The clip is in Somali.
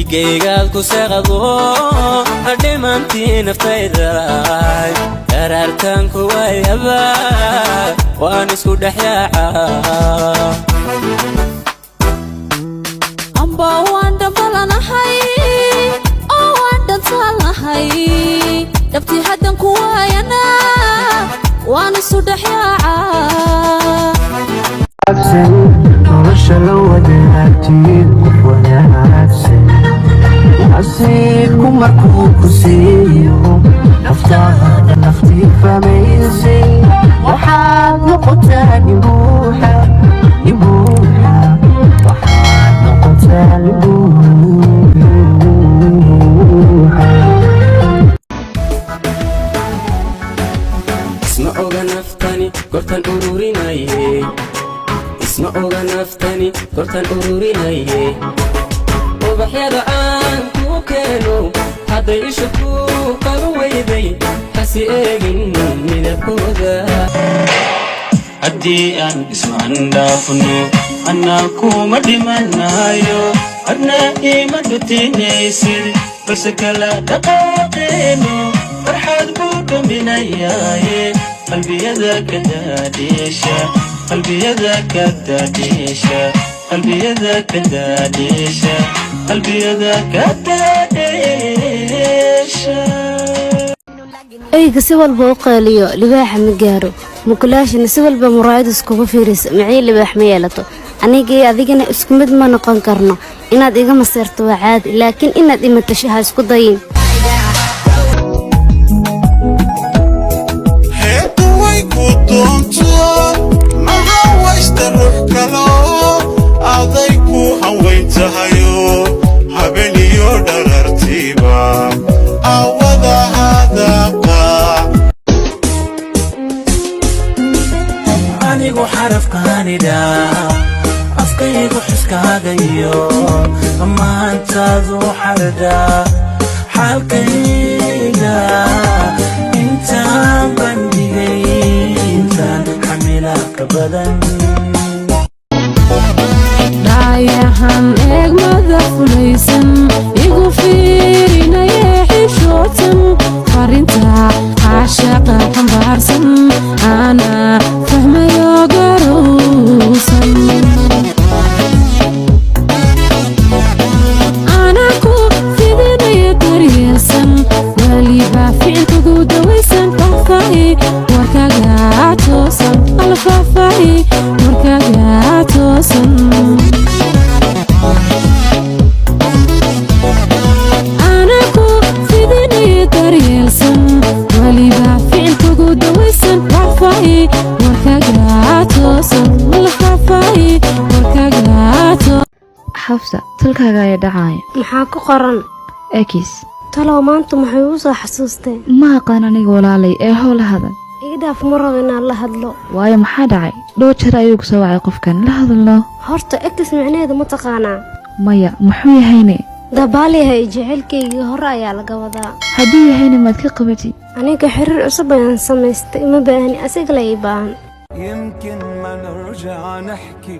ديجيجال كسرقو هدمنتي نفتيدا درارتان كوايبا وانسو دحياعا أمبا واندا بلنا هاي أو واندا تالا هاي دبتي هدن كواينا وانسو دحياعا لو ودناكتي وانا عفسي عسيكم مركوك سيو نفتاها نختي فميزي وحاد نقطة نبوحة نبوحة وحاد نقطة نبوحة اسمعوا غنفتني قرطان أروريناي اسمعوا غنفتني قرطان أروريناي وبحياة عنكو كانوا حدا يشكو قرويدي حسي ايجن من الكودا هدي أن اسمعن دافنو أنا كوما دمنايو أنا إيمان دوتينيسير بس كلا دقاقينو فرحات بودو بناياي قلبي يذاك داديشا قلبي يذاك داديشا قلبي يذاك داديشا قلبي يذاك داديشا أيك سوال بوقاليو لباح مجارو مكلاش نسوال بمرايد اسكوبو فيرس معي لباح ميالتو أنيجي أذيجنا اسكمد ما نقن كرنا إن أذيجا مسيرت وعاد لكن إن أذي متشها اسكو ضين anigu xarafkaanida afkaygu xuskaagayo maantaadu xarda xaalkayga intaan bandhigay intaan xamila ka badan dhaayahan eegmada fulaysan igu fiirinaye xishootan qarinta caashaqa xambaarsan ana fahmayo garuusan ana ku fidinayo daryeelsan waliba ficilkugu dawaysan faahfaahi warkaga toosan alfaahfaahi warkaga toosan ana ku fidinayo daryeelsan waliba ficilkugu dawaysan faahfaahi warkaga toosan alfaahfaahi warkaga toosan xafsa talkaaga ayaa dhacaya maxaa ku qoran ekis talow maanta maxay u soo xasuustay ma aqaan aniga walaalay ee howla hadal iga dhaaf ma rabo inaan la hadlo waayo maxaa dhacay dhowr jeer ayuu ku soo wacay qofkan la hadalno horta ekis micnaheedu ma taqaanaa maya muxuu yahayne dabaaliyahay jecelkaygii hore ayaa laga wadaa hadduu yahayne maad ka qabatid aniga xiriir cusub ayaan samaystay ma baahni asiga la ii baahan يمكن ما نرجع نحكي